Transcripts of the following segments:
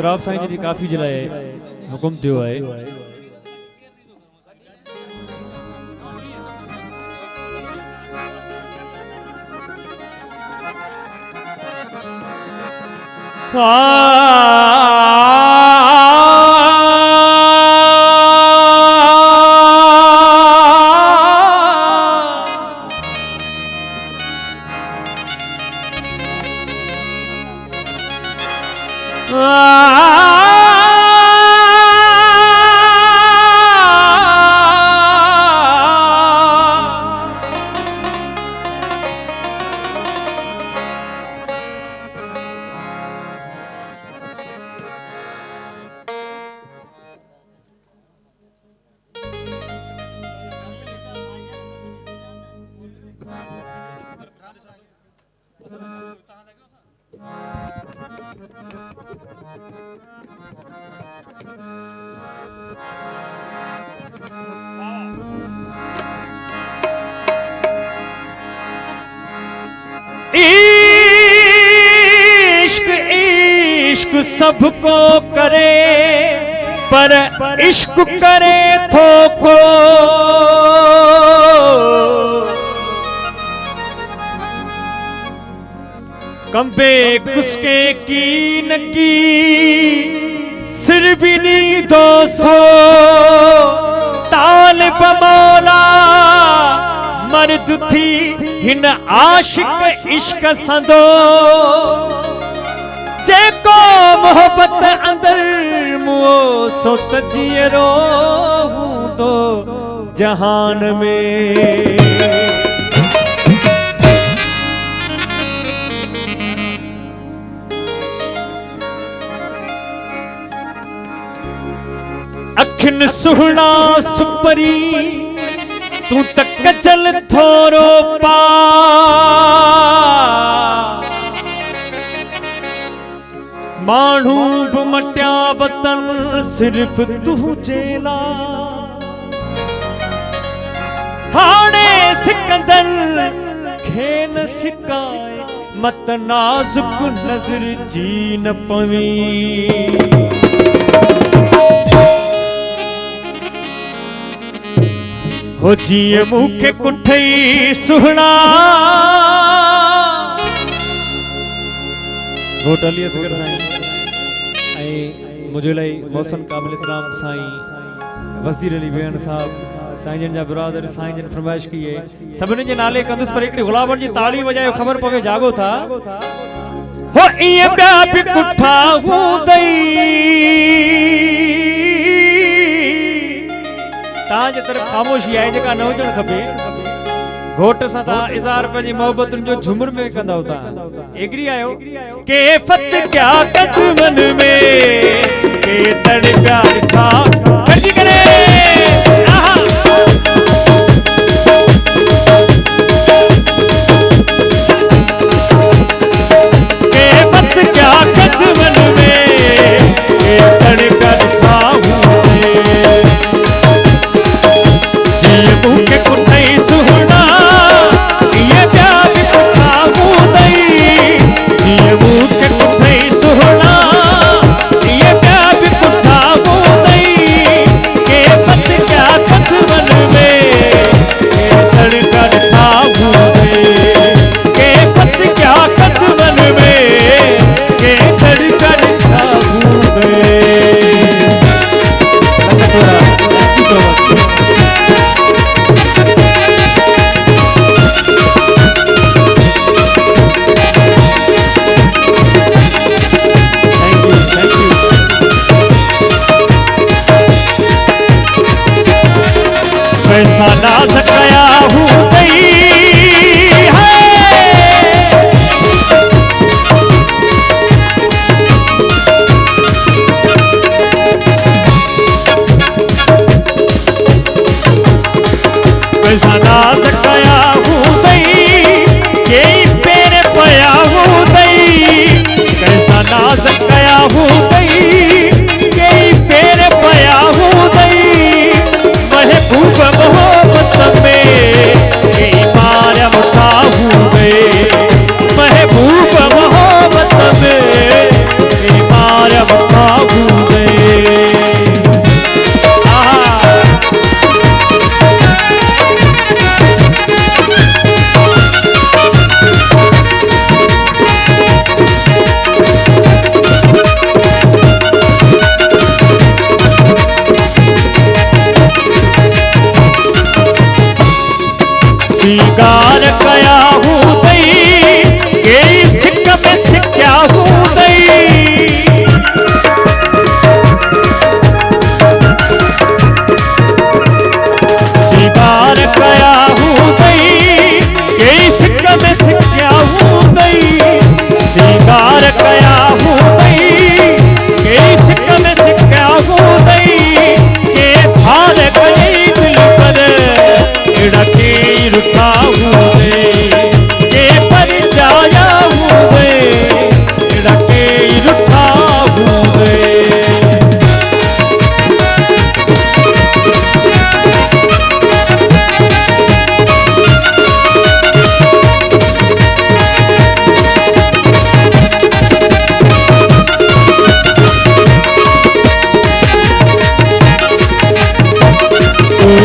इतराफ़ साईं जी काफ़ी जे लाइ हुकुम थियो आहे। इश्क सबको करे पर इश्क करे थोको, कंबे कुसके की नकी सिर भी नहीं दोसो, तालिब मौला मर्द थी हिन आशिक इश्क संदो, जेको मोहब्बत अंदर मुओ सो तजियरो हूंदो जहान में। अखिन सुहना सुपरी तू तक कचल थोरो पा, मानू भी मटिया वतन सिर्फ तू जेला, हाणे सिकंदर खेन सिकाए मत नाजुक नजर जी न पवी। हो जीअं मूंखे कुठई सुहणा घोट अली असगर साईं ऐं मुंहिंजे लाइ मौसम क़ाबिल इतराम साईं वज़ीर अली बेन साहब साईं जन जा बिरादर साईं जन फरमाइश की है सभिनी जे नाले कंदुसि पर हिकिड़ी गुलाबनि जी ताड़ी वॼायो ख़बर पवे जागो था। हो ईअं ॿिया बि कुठा हूंदई तव्हांजे तरफ़ ख़ामोशी आहे जेका न हुजणु खपे। घोट सां तव्हां इज़हार पंहिंजी मोहबतुनि जो झुमर में कंदा था। एग्री आयो के फत क्या कदमन में के तड़ प्यार था कटी करे के फत क्या कदमन में के तड़ प्यार था मुझे कुठई सुहना ये प्यार कुठा हूंदई, मुझे कुठई सुहना ये प्यार कुठा हूंदई, के पत क्या कदमन में के धड़कन था हूंदई, के पत क्या कदमन में के धड़कन था हूंदई। पैसा नाज कया हूंदई पैसा नाज कया हूंदई केई पेर पया हूंदई, पैसा नाज कया हूंदई केई पेर पया हूंदई, महबूब मोहब्बत में प्यार कया हूँ दई के इश्क में सिक्का हूँ दई के थार गई दिल पर एड़ा के रुठा हूँ दई के पर जाया हूँ दई एड़ा के रुठा हूँ दई।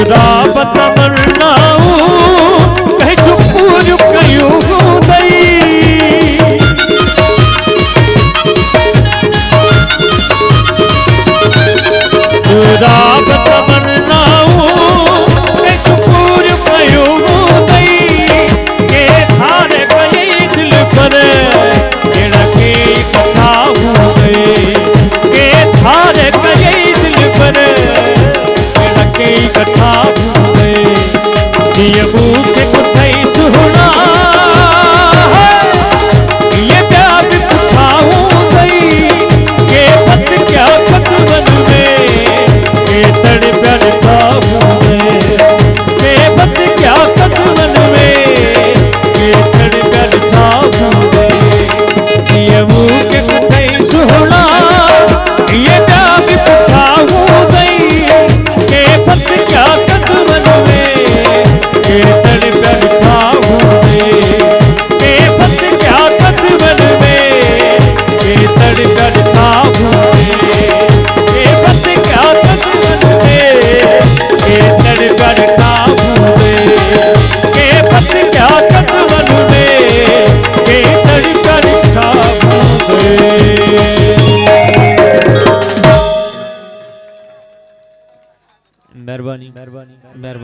राब तमन्ना कहीं चुपूर कयूं दई राब तमन्ना कहीं चुपूर कयूं दई के थार गई दिल पर एड़ा के कथा हूँ गई के थार गई दिल पर कथा हुए ये मुझे कुछ सुना ये प्यार कुथा हूँ गई के पत क्या पत मन में के तड़ प्यारता हूँ के पत क्या पत मन में के तड़ प्यारता हूँ ये मुझे कुछ सुना ये प्यार कुथा हूँ गई के पत क्या कद मन में के तड़ करता हूँ के पत क्या कद मन में के तड़ करता हूँ के पत क्या कद मन में के तड़ करता हूँ के पत क्या कद मन में के तड़ करता हूँ। मेहरबानी।